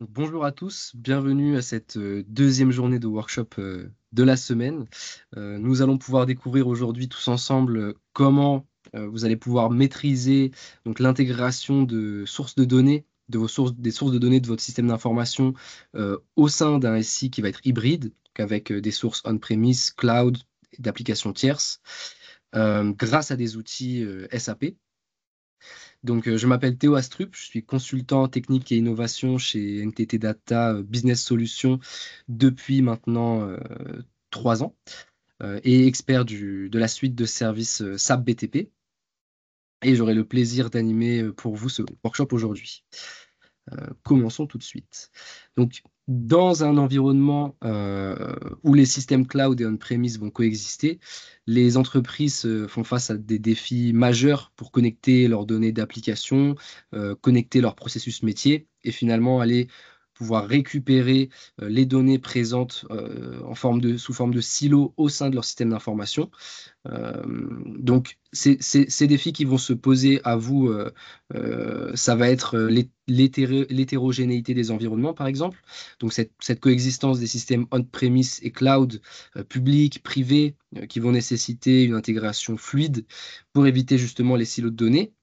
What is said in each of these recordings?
Bonjour à tous, bienvenue à cette deuxième journée de workshop de la semaine. Nous allons pouvoir découvrir aujourd'hui tous ensemble comment vous allez pouvoir maîtriser donc l'intégration de sources de données, des sources de données de votre système d'information au sein d'un SI qui va être hybride, donc avec des sources on-premise, cloud, et d'applications tierces, grâce à des outils SAP. Donc, je m'appelle Théo Astrup, je suis consultant technique et innovation chez NTT Data Business Solutions depuis maintenant 3 ans et expert de la suite de services SAP BTP. Et j'aurai le plaisir d'animer pour vous ce workshop aujourd'hui. Commençons tout de suite. Donc, dans un environnement où les systèmes cloud et on-premise vont coexister, les entreprises font face à des défis majeurs pour connecter leurs données d'application, connecter leurs processus métiers et finalement aller pouvoir récupérer les données présentes sous forme de silos au sein de leur système d'information. Donc, ces défis qui vont se poser à vous, ça va être l'hétérogénéité des environnements, par exemple. Donc, cette coexistence des systèmes on-premise et cloud, publics, privés, qui vont nécessiter une intégration fluide pour éviter justement les silos de données.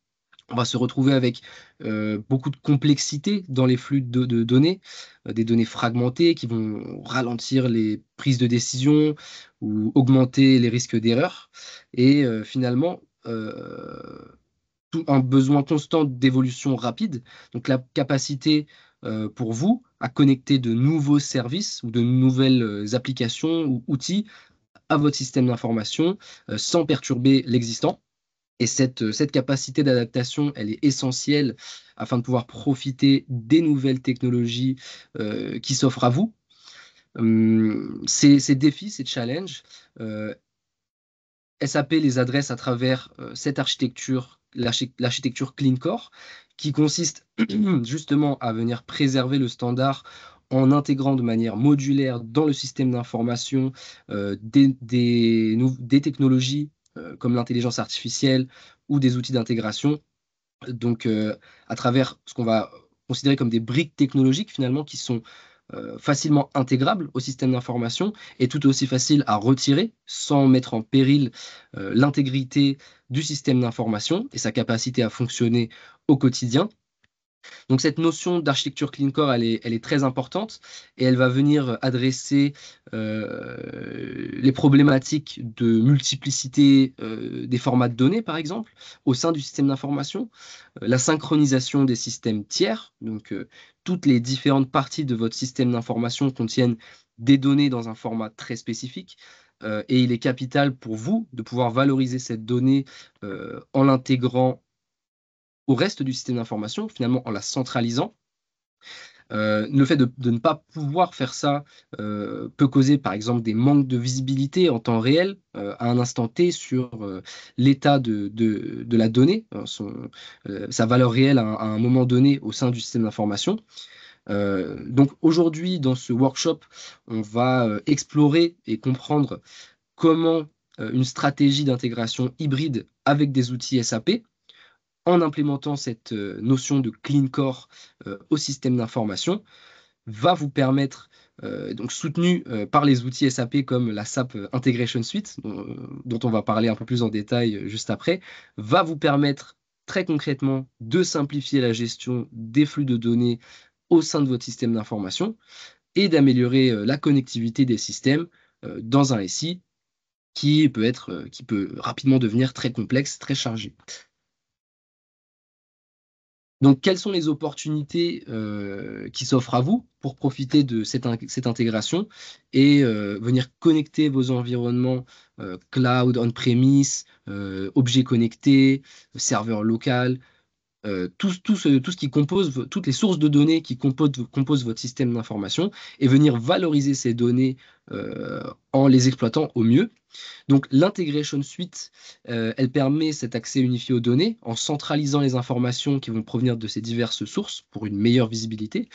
On va se retrouver avec beaucoup de complexité dans les flux de données, des données fragmentées qui vont ralentir les prises de décision ou augmenter les risques d'erreur. Et finalement, un besoin constant d'évolution rapide, donc la capacité pour vous à connecter de nouveaux services ou de nouvelles applications ou outils à votre système d'information sans perturber l'existant. Et cette capacité d'adaptation, elle est essentielle afin de pouvoir profiter des nouvelles technologies qui s'offrent à vous. Ces défis, ces challenges, euh, SAP les adresse à travers cette architecture, l'architecture Clean Core, qui consiste justement à venir préserver le standard en intégrant de manière modulaire dans le système d'information des technologies comme l'intelligence artificielle ou des outils d'intégration. Donc, à travers ce qu'on va considérer comme des briques technologiques finalement qui sont facilement intégrables au système d'information et tout aussi faciles à retirer sans mettre en péril l'intégrité du système d'information et sa capacité à fonctionner au quotidien. Donc cette notion d'architecture clean core, elle est très importante et elle va venir adresser les problématiques de multiplicité des formats de données, par exemple, au sein du système d'information, la synchronisation des systèmes tiers, donc toutes les différentes parties de votre système d'information contiennent des données dans un format très spécifique. Et il est capital pour vous de pouvoir valoriser cette donnée en l'intégrant au reste du système d'information, finalement en la centralisant. Le fait de ne pas pouvoir faire ça peut causer par exemple des manques de visibilité en temps réel à un instant T sur l'état de la donnée, sa valeur réelle à un moment donné au sein du système d'information. Donc aujourd'hui, dans ce workshop, on va explorer et comprendre comment une stratégie d'intégration hybride avec des outils SAP en implémentant cette notion de clean core au système d'information, va vous permettre, donc soutenu par les outils SAP comme la SAP Integration Suite, dont on va parler un peu plus en détail juste après, va vous permettre très concrètement de simplifier la gestion des flux de données au sein de votre système d'information et d'améliorer la connectivité des systèmes dans un SI qui peut rapidement devenir très complexe, très chargé. Donc, quelles sont les opportunités qui s'offrent à vous pour profiter de cette intégration et venir connecter vos environnements cloud, on-premise, objets connectés, serveurs local, tout ce qui compose, toutes les sources de données qui composent votre système d'information et venir valoriser ces données en les exploitant au mieux. Donc l'Integration Suite, elle permet cet accès unifié aux données en centralisant les informations qui vont provenir de ces diverses sources pour une meilleure visibilité.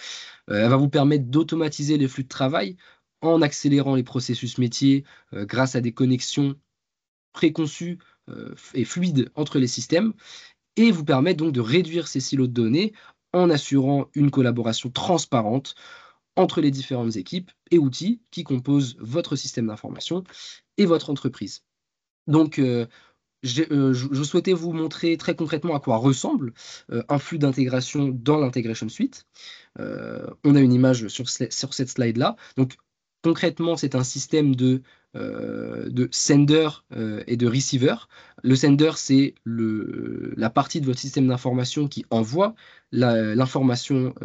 Elle va vous permettre d'automatiser les flux de travail en accélérant les processus métiers grâce à des connexions préconçues et fluides entre les systèmes et vous permet donc de réduire ces silos de données en assurant une collaboration transparente entre les différentes équipes et outils qui composent votre système d'information et votre entreprise. Donc, je souhaitais vous montrer très concrètement à quoi ressemble un flux d'intégration dans l'Integration Suite. On a une image sur cette slide-là. Donc, concrètement, c'est un système de sender et de receiver. Le sender, c'est la partie de votre système d'information qui envoie l'information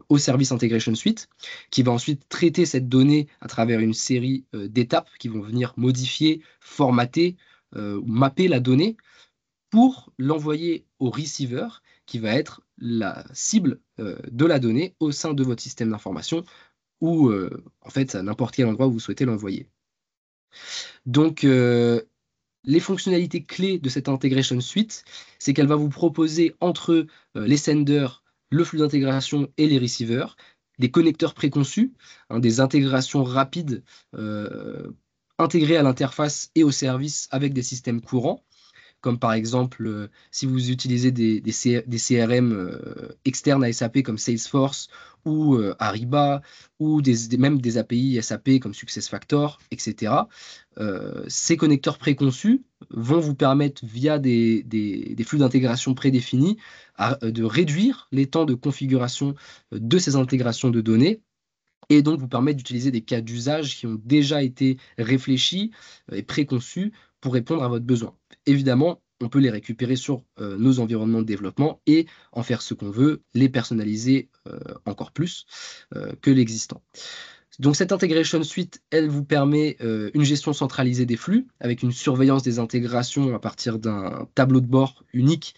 au service Integration Suite, qui va ensuite traiter cette donnée à travers une série d'étapes qui vont venir modifier, formater, ou mapper la donnée pour l'envoyer au receiver, qui va être la cible de la donnée au sein de votre système d'information ou en fait à n'importe quel endroit où vous souhaitez l'envoyer. Donc les fonctionnalités clés de cette Integration Suite, c'est qu'elle va vous proposer entre les senders, le flux d'intégration et les receivers, des connecteurs préconçus, hein, des intégrations rapides intégrées à l'interface et au service avec des systèmes courants, comme par exemple si vous utilisez des CRM externes à SAP comme Salesforce ou Ariba, ou même des API SAP comme SuccessFactors, etc. Ces connecteurs préconçus vont vous permettre, via des flux d'intégration prédéfinis, de réduire les temps de configuration de ces intégrations de données, et donc vous permettre d'utiliser des cas d'usage qui ont déjà été réfléchis et préconçus pour répondre à votre besoin. Évidemment, on peut les récupérer sur nos environnements de développement et en faire ce qu'on veut, les personnaliser encore plus que l'existant. Donc cette Integration Suite, elle vous permet une gestion centralisée des flux avec une surveillance des intégrations à partir d'un tableau de bord unique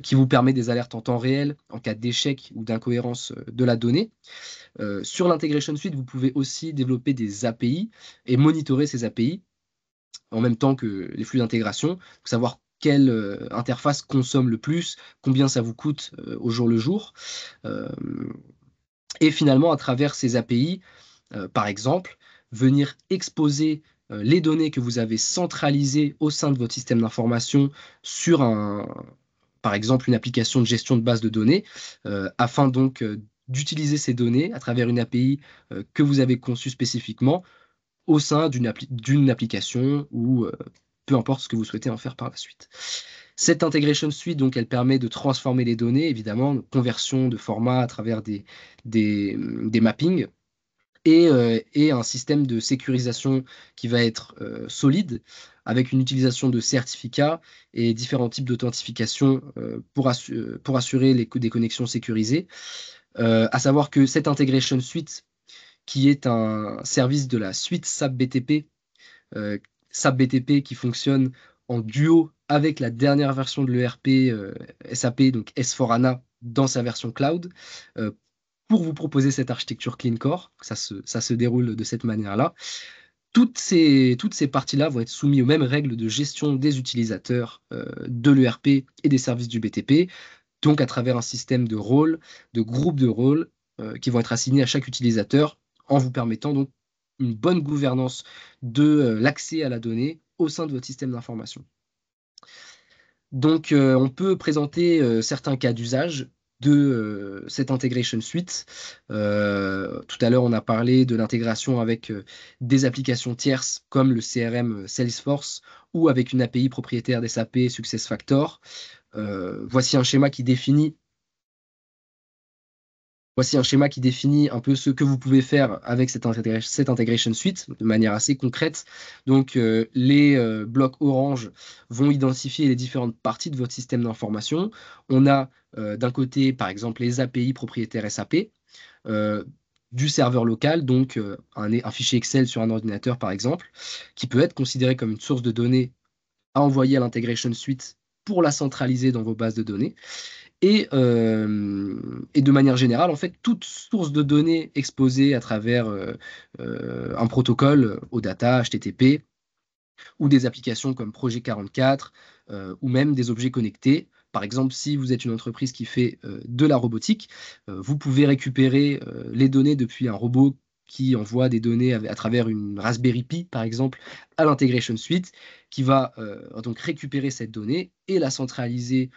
qui vous permet des alertes en temps réel en cas d'échec ou d'incohérence de la donnée. Sur l'Integration Suite, vous pouvez aussi développer des API et monitorer ces API en même temps que les flux d'intégration, pour savoir quelle interface consomme le plus, combien ça vous coûte au jour le jour. Et finalement, à travers ces API, par exemple, venir exposer les données que vous avez centralisées au sein de votre système d'information sur par exemple, une application de gestion de base de données, afin donc d'utiliser ces données à travers une API que vous avez conçue spécifiquement au sein d'une application ou peu importe ce que vous souhaitez en faire par la suite. Cette Integration Suite, donc, elle permet de transformer les données, évidemment, conversion de format à travers des mappings, et un système de sécurisation qui va être solide, avec une utilisation de certificats et différents types d'authentification pour assurer des connexions sécurisées. À savoir que cette Integration Suite, qui est un service de la suite SAP BTP, euh, SAP BTP qui fonctionne en duo avec la dernière version de l'ERP SAP, donc S4HANA, dans sa version cloud, euh, pour vous proposer cette architecture Clean Core. Ça se déroule de cette manière-là. Toutes ces parties-là vont être soumises aux mêmes règles de gestion des utilisateurs de l'ERP et des services du BTP, donc à travers un système de rôles, de groupes de rôles qui vont être assignés à chaque utilisateur, en vous permettant donc une bonne gouvernance de l'accès à la donnée au sein de votre système d'information. Donc, on peut présenter certains cas d'usage de cette Integration Suite. Tout à l'heure, on a parlé de l'intégration avec des applications tierces comme le CRM Salesforce ou avec une API propriétaire d'SAP SuccessFactors. Voici un schéma qui définit un peu ce que vous pouvez faire avec cette Integration Suite de manière assez concrète. Donc, les blocs orange vont identifier les différentes parties de votre système d'information. On a d'un côté, par exemple, les API propriétaires SAP, du serveur local, donc un fichier Excel sur un ordinateur, par exemple, qui peut être considéré comme une source de données à envoyer à l'Integration Suite pour la centraliser dans vos bases de données. Et de manière générale, en fait, toute source de données exposée à travers un protocole OData, HTTP, ou des applications comme Projet 44, ou même des objets connectés. Par exemple, si vous êtes une entreprise qui fait de la robotique, vous pouvez récupérer les données depuis un robot qui envoie des données à travers une Raspberry Pi, par exemple, à l'Integration Suite, qui va donc récupérer cette donnée et la centraliser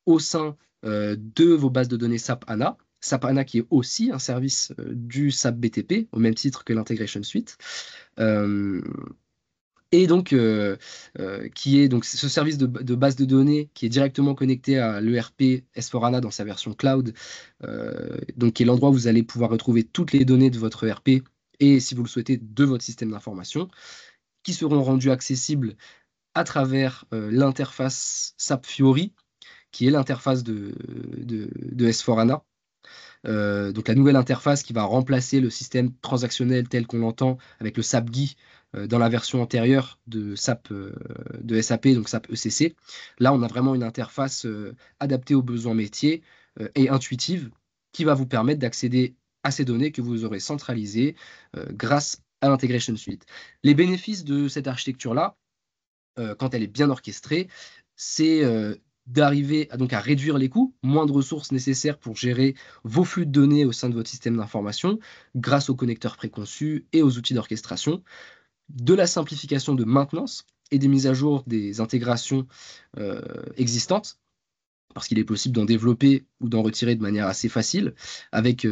au sein de vos bases de données SAP HANA. SAP HANA qui est aussi un service du SAP BTP, au même titre que l'Integration Suite. Et donc, qui est donc ce service de base de données qui est directement connecté à l'ERP S4HANA dans sa version cloud, donc qui est l'endroit où vous allez pouvoir retrouver toutes les données de votre ERP et, si vous le souhaitez, de votre système d'information, qui seront rendues accessibles à travers l'interface SAP Fiori, qui est l'interface de S4HANA. Donc la nouvelle interface qui va remplacer le système transactionnel tel qu'on l'entend avec le SAP GUI dans la version antérieure de SAP, de SAP, donc SAP ECC. Là, on a vraiment une interface adaptée aux besoins métiers et intuitive qui va vous permettre d'accéder à ces données que vous aurez centralisées grâce à l'Integration Suite. Les bénéfices de cette architecture-là, quand elle est bien orchestrée, c'est d'arriver à réduire les coûts, moins de ressources nécessaires pour gérer vos flux de données au sein de votre système d'information grâce aux connecteurs préconçus et aux outils d'orchestration, de la simplification de maintenance et des mises à jour des intégrations existantes, parce qu'il est possible d'en développer ou d'en retirer de manière assez facile, avec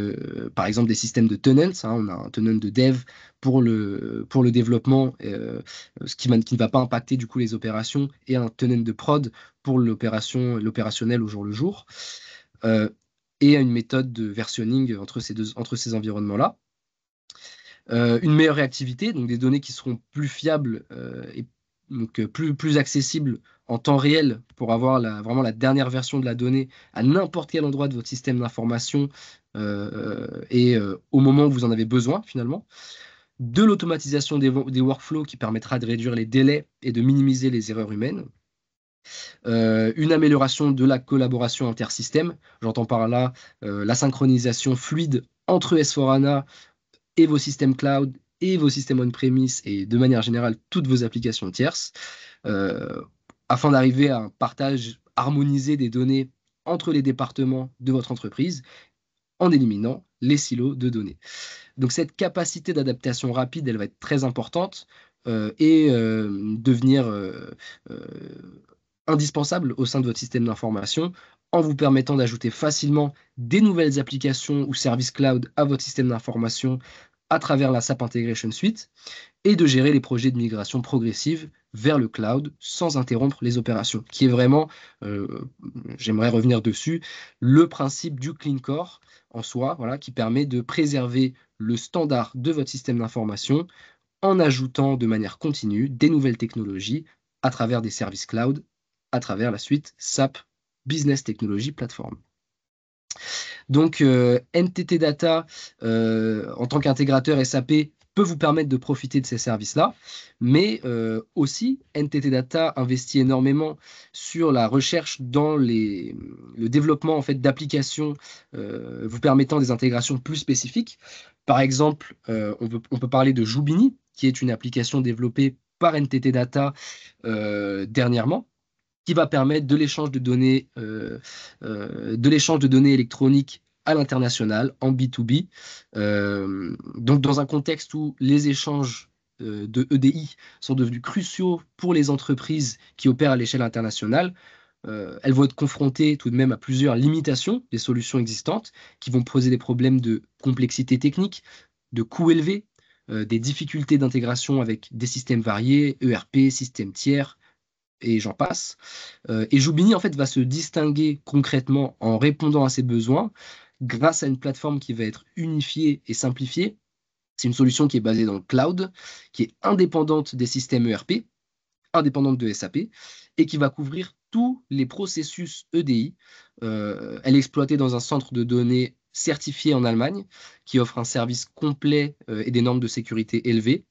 par exemple des systèmes de tenants. On a un tenant de dev pour le développement, qui ne va pas impacter du coup les opérations, et un tenant de prod pour l'opérationnel au jour le jour, euh, et une méthode de versionning entre ces environnements-là. Une meilleure réactivité, donc des données qui seront plus fiables et donc plus accessibles en temps réel pour avoir vraiment la dernière version de la donnée à n'importe quel endroit de votre système d'information et au moment où vous en avez besoin finalement. De l'automatisation des workflows qui permettra de réduire les délais et de minimiser les erreurs humaines. Une amélioration de la collaboration intersystème. J'entends par là la synchronisation fluide entre S4HANA et vos systèmes cloud et vos systèmes on-premise et de manière générale toutes vos applications tierces, euh, afin d'arriver à un partage harmonisé des données entre les départements de votre entreprise en éliminant les silos de données. Donc cette capacité d'adaptation rapide, elle va être très importante et devenir indispensable au sein de votre système d'information en vous permettant d'ajouter facilement des nouvelles applications ou services cloud à votre système d'information à travers la SAP Integration Suite et de gérer les projets de migration progressive vers le cloud sans interrompre les opérations, qui est vraiment, j'aimerais revenir dessus, le principe du Clean Core en soi, voilà, qui permet de préserver le standard de votre système d'information en ajoutant de manière continue des nouvelles technologies à travers des services cloud, à travers la suite SAP Business Technology Platform. Donc, NTT Data, en tant qu'intégrateur SAP, peut vous permettre de profiter de ces services-là, mais aussi NTT Data investit énormément sur la recherche dans le développement en fait, d'applications vous permettant des intégrations plus spécifiques. Par exemple, on peut parler de Joubini, qui est une application développée par NTT Data dernièrement, qui va permettre de l'échange de données électroniques à l'international en B2B. Donc dans un contexte où les échanges de EDI sont devenus cruciaux pour les entreprises qui opèrent à l'échelle internationale, elles vont être confrontées tout de même à plusieurs limitations des solutions existantes qui vont poser des problèmes de complexité technique, de coûts élevés, des difficultés d'intégration avec des systèmes variés, ERP, systèmes tiers, et j'en passe. Et Joubini, en fait, va se distinguer concrètement en répondant à ces besoins grâce à une plateforme qui va être unifiée et simplifiée. C'est une solution qui est basée dans le cloud, qui est indépendante des systèmes ERP, indépendante de SAP, et qui va couvrir tous les processus EDI. Elle est exploitée dans un centre de données certifié en Allemagne, qui offre un service complet et des normes de sécurité élevées.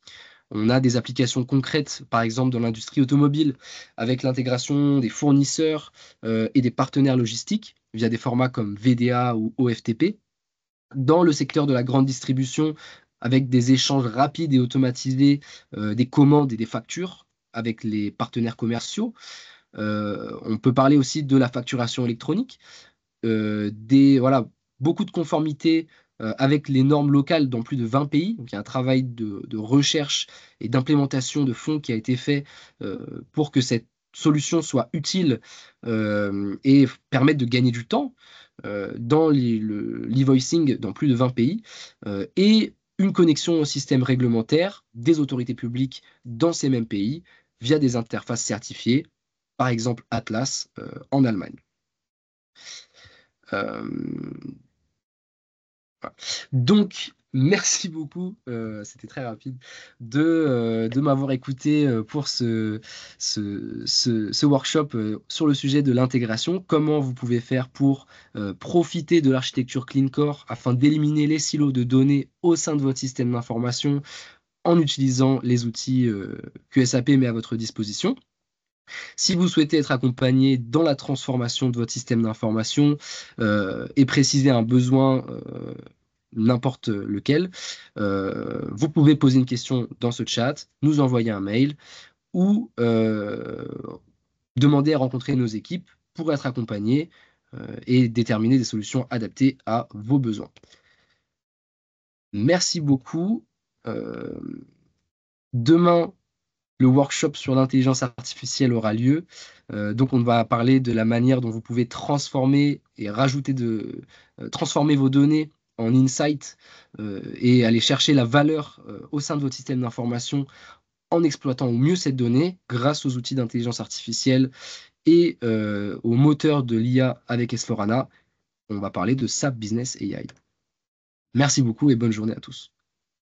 On a des applications concrètes, par exemple dans l'industrie automobile, avec l'intégration des fournisseurs et des partenaires logistiques via des formats comme VDA ou OFTP. Dans le secteur de la grande distribution, avec des échanges rapides et automatisés des commandes et des factures avec les partenaires commerciaux. On peut parler aussi de la facturation électronique, voilà, beaucoup de conformité avec les normes locales dans plus de 20 pays. Donc il y a un travail de recherche et d'implémentation de fonds qui a été fait pour que cette solution soit utile et permette de gagner du temps dans l'e-voicing dans plus de 20 pays et une connexion au système réglementaire des autorités publiques dans ces mêmes pays via des interfaces certifiées, par exemple Atlas en Allemagne. Euh, voilà. Donc, merci beaucoup, c'était très rapide, de m'avoir écouté pour ce workshop sur le sujet de l'intégration, comment vous pouvez faire pour profiter de l'architecture Clean Core afin d'éliminer les silos de données au sein de votre système d'information en utilisant les outils que SAP met à votre disposition. Si vous souhaitez être accompagné dans la transformation de votre système d'information et préciser un besoin n'importe lequel, vous pouvez poser une question dans ce chat, nous envoyer un mail ou demander à rencontrer nos équipes pour être accompagné et déterminer des solutions adaptées à vos besoins. Merci beaucoup. Demain, le workshop sur l'intelligence artificielle aura lieu. Donc, on va parler de la manière dont vous pouvez transformer et transformer vos données en insight et aller chercher la valeur au sein de votre système d'information en exploitant au mieux cette donnée grâce aux outils d'intelligence artificielle et au moteur de l'IA avec S4HANA. On va parler de SAP Business AI. Merci beaucoup et bonne journée à tous.